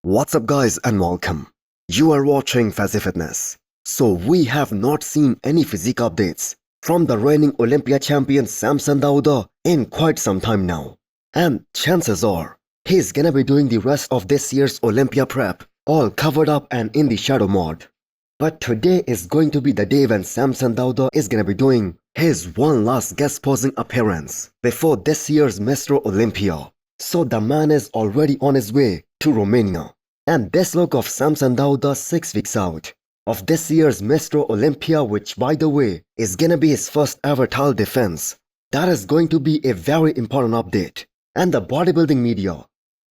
What's up guys and welcome. You are watching Fazi Fitness. So we have not seen any physique updates from the reigning Olympia champion Samson in quite some time now. And chances are, he's gonna be doing the rest of this year's Olympia prep all covered up and in the shadow mode. But today is going to be the day when Samson is gonna be doing his one last guest posing appearance before this year's Mr. Olympia. So the man is already on his way to Romania. And this look of Samson 6 weeks out of this year's Mr. Olympia, which by the way is gonna be his first ever title defense, that is going to be a very important update. And the bodybuilding media,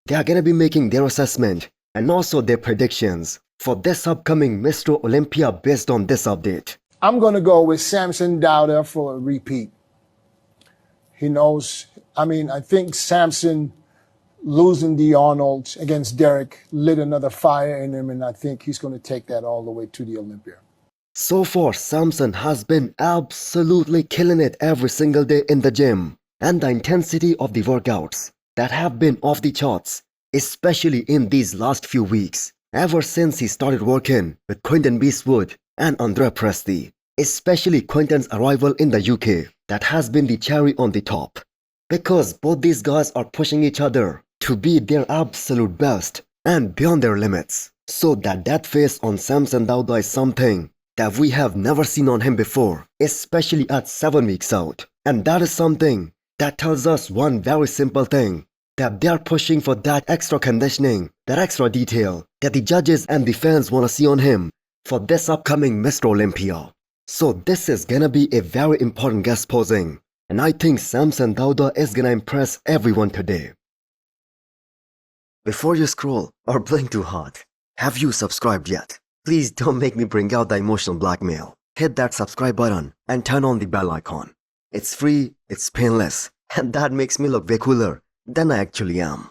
they are gonna be making their assessment and also their predictions for this upcoming Mr. Olympia based on this update. I'm gonna go with Samson for a repeat. He knows, I think Samson losing the Arnold against Derek lit another fire in him, and I think he's going to take that all the way to the Olympia. So far, Samson has been absolutely killing it every single day in the gym, and the intensity of the workouts that have been off the charts, especially in these last few weeks, ever since he started working with Quinton Beastwood and Andre Presti, especially Quinton's arrival in the UK, that has been the cherry on the top, because both these guys are pushing each other to be their absolute best and beyond their limits. So that face on Samson is something that we have never seen on him before, especially at 7 weeks out. And that is something that tells us one very simple thing, that they are pushing for that extra conditioning, that extra detail that the judges and the fans want to see on him for this upcoming Mr. Olympia. So this is gonna be a very important guest posing, and I think Samson is gonna impress everyone today. Before you scroll or blink too hard, have you subscribed yet? Please don't make me bring out the emotional blackmail. Hit that subscribe button and turn on the bell icon. It's free, it's painless, and that makes me look way cooler than I actually am.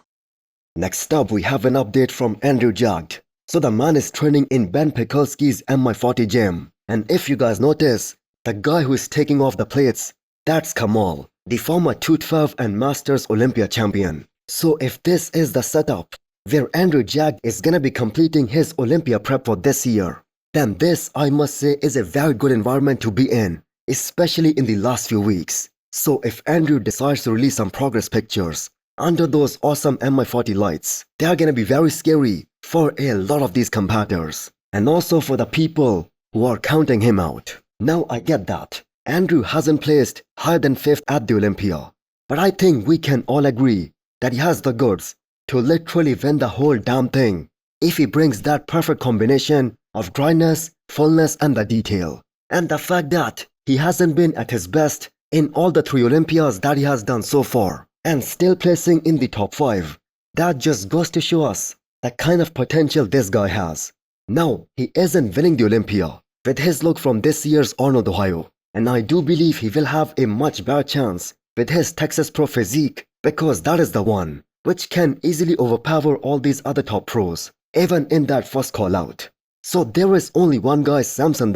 Next up, we have an update from Andrew Jagged. So the man is training in Ben Pekulski's MI40 gym. And if you guys notice, the guy who is taking off the plates, that's Kamal, the former 212 and Masters Olympia champion. So if this is the setup where Andrew Jagged is gonna be completing his Olympia prep for this year, then this, I must say, is a very good environment to be in, especially in the last few weeks. So if Andrew decides to release some progress pictures under those awesome MI40 lights, they are gonna be very scary for a lot of these competitors, and also for the people who are counting him out. Now I get that Andrew hasn't placed higher than 5th at the Olympia, but I think we can all agree that he has the goods to literally win the whole damn thing if he brings that perfect combination of dryness, fullness and the detail. And the fact that he hasn't been at his best in all the 3 Olympias that he has done so far and still placing in the top 5, that just goes to show us the kind of potential this guy has. Now, he isn't winning the Olympia with his look from this year's Arnold, Ohio, and I do believe he will have a much better chance with his Texas Pro physique, because that is the one which can easily overpower all these other top pros, even in that first call out. So there is only one guy, Samson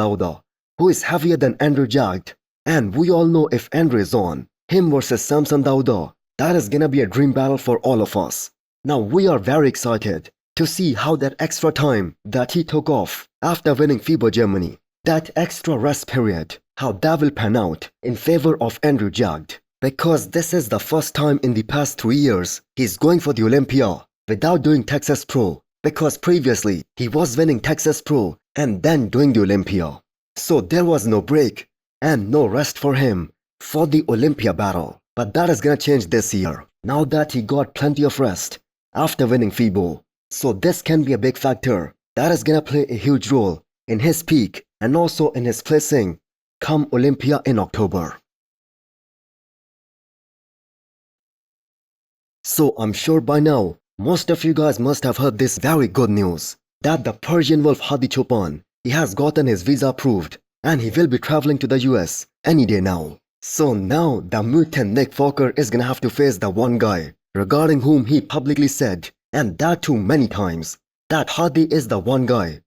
who is heavier than Andrew Jagged, and we all know if Andrew is on, him versus Samson that is gonna be a dream battle for all of us. Now we are very excited to see how that extra time that he took off after winning FIBO Germany, that extra rest period, how that will pan out in favor of Andrew Jagged. Because this is the first time in the past 3 years he's going for the Olympia without doing Texas Pro, because previously he was winning Texas Pro and then doing the Olympia. So there was no break and no rest for him for the Olympia battle. But that is gonna change this year, now that he got plenty of rest after winning FIBO. So this can be a big factor that is gonna play a huge role in his peak and also in his placing come Olympia in October. So I'm sure by now, most of you guys must have heard this very good news, that the Persian Wolf Hadichoopan, he has gotten his visa approved and he will be traveling to the US any day now. So now the mutant Nick Fokker is gonna have to face the one guy regarding whom he publicly said, and that too many times, that Hadi is the one guy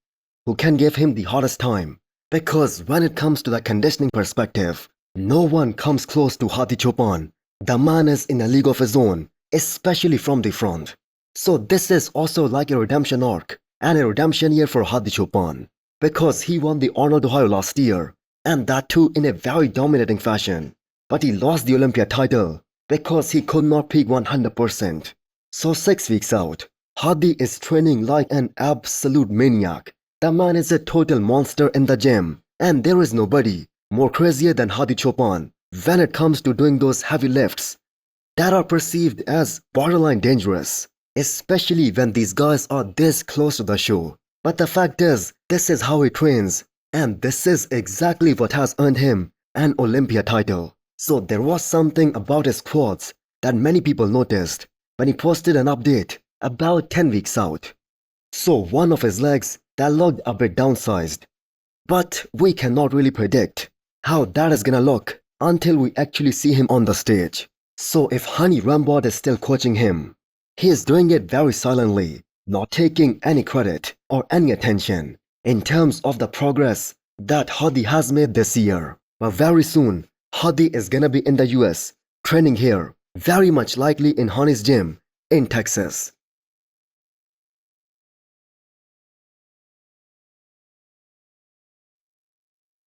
who can give him the hardest time. Because when it comes to the conditioning perspective, no one comes close to Hadichoopan. The man is in a league of his own, especially from the front. So this is also like a redemption arc and a redemption year for Hadichoopan, because he won the Arnold Ohio last year, and that too in a very dominating fashion. But he lost the Olympia title because he could not peak 100%. So 6 weeks out, Hadi is training like an absolute maniac. The man is a total monster in the gym, and there is nobody more crazier than Hadichoopan when it comes to doing those heavy lifts that are perceived as borderline dangerous, especially when these guys are this close to the show. But the fact is, this is how he trains, and this is exactly what has earned him an Olympia title. So there was something about his quads that many people noticed when he posted an update about 10 weeks out. So one of his legs that looked a bit downsized. But we cannot really predict how that is gonna look until we actually see him on the stage. So if Honey Rambod is still coaching him, he is doing it very silently, not taking any credit or any attention in terms of the progress that Hadi has made this year. But very soon, Hadi is gonna be in the US, training here, very much likely in Honey's gym in Texas.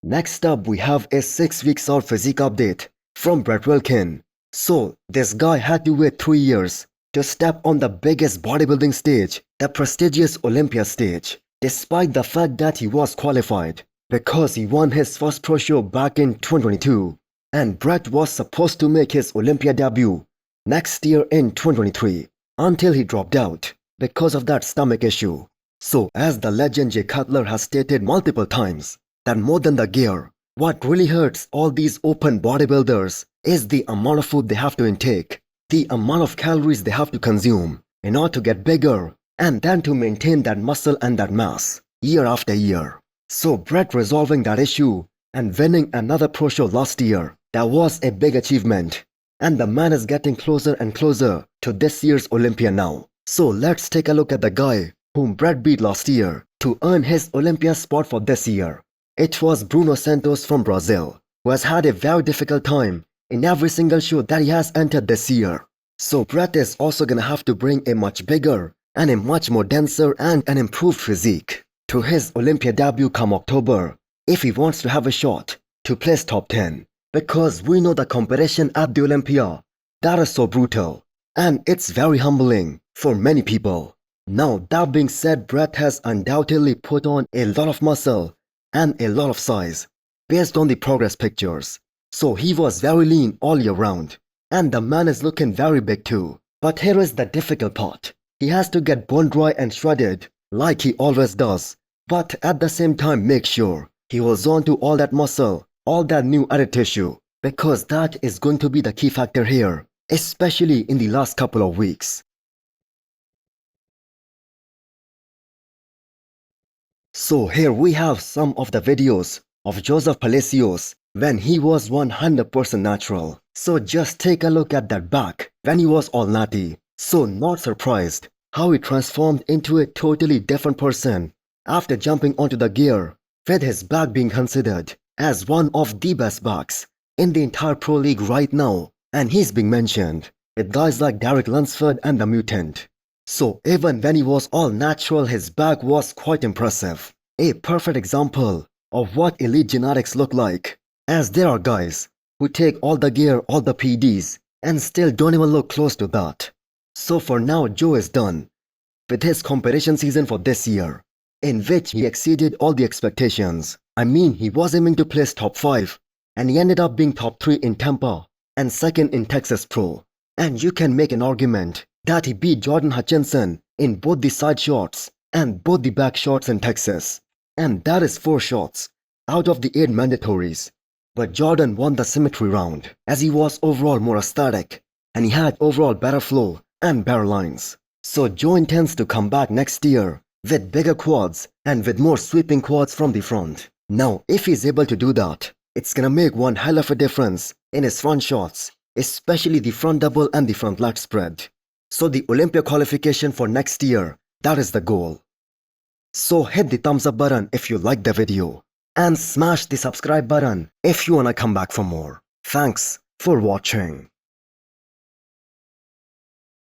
Next up, we have a 6 weeks out physique update from Brett Wilkin. So this guy had to wait 3 years to step on the biggest bodybuilding stage, the prestigious Olympia stage, despite the fact that he was qualified, because he won his first pro show back in 2022, and Brett was supposed to make his Olympia debut next year in 2023, until he dropped out because of that stomach issue. So as the legend Jay Cutler has stated multiple times, that more than the gear, what really hurts all these open bodybuilders is the amount of food they have to intake, the amount of calories they have to consume in order to get bigger and then to maintain that muscle and that mass year after year. So Brett resolving that issue and winning another pro show last year, that was a big achievement. And the man is getting closer and closer to this year's Olympia now. So let's take a look at the guy whom Brett beat last year to earn his Olympia spot for this year. It was Bruno Santos from Brazil, who has had a very difficult time in every single show that he has entered this year. So Brett is also gonna have to bring a much bigger and a much more denser and an improved physique to his Olympia debut come October if he wants to have a shot to place top 10. Because we know the competition at the Olympia, that is so brutal, and it's very humbling for many people. Now that being said, Brett has undoubtedly put on a lot of muscle and a lot of size based on the progress pictures. So he was very lean all year round, and the man is looking very big too. But here is the difficult part. He has to get bone dry and shredded like he always does, but at the same time make sure he holds on to all that muscle, all that new added tissue, because that is going to be the key factor here, especially in the last couple of weeks. So here we have some of the videos of Joseph Palacios when he was 100% natural. So just take a look at that back when he was all natty. So not surprised how he transformed into a totally different person after jumping onto the gear, with his back being considered as one of the best backs in the entire pro league right now, and he's being mentioned with guys like Derek Lunsford and the Mutant. So even when he was all natural, his back was quite impressive. A perfect example of what elite genetics look like, as there are guys who take all the gear, all the PEDs, and still don't even look close to that. So for now, Joe is done with his competition season for this year, in which he exceeded all the expectations. I mean, he was aiming to place top 5, and he ended up being top 3 in Tampa and 2nd in Texas Pro. And you can make an argument that he beat Jordan Hutchinson in both the side shots and both the back shots in Texas. And that is 4 shots out of the 8 mandatories. But Jordan won the symmetry round, as he was overall more aesthetic, and he had overall better flow and better lines. So Joe intends to come back next year with bigger quads and with more sweeping quads from the front. Now, if he's able to do that, it's gonna make one hell of a difference in his front shots, especially the front double and the front lat spread. So the Olympia qualification for next year, that is the goal. So hit the thumbs up button if you liked the video, and smash the subscribe button if you wanna come back for more. Thanks for watching.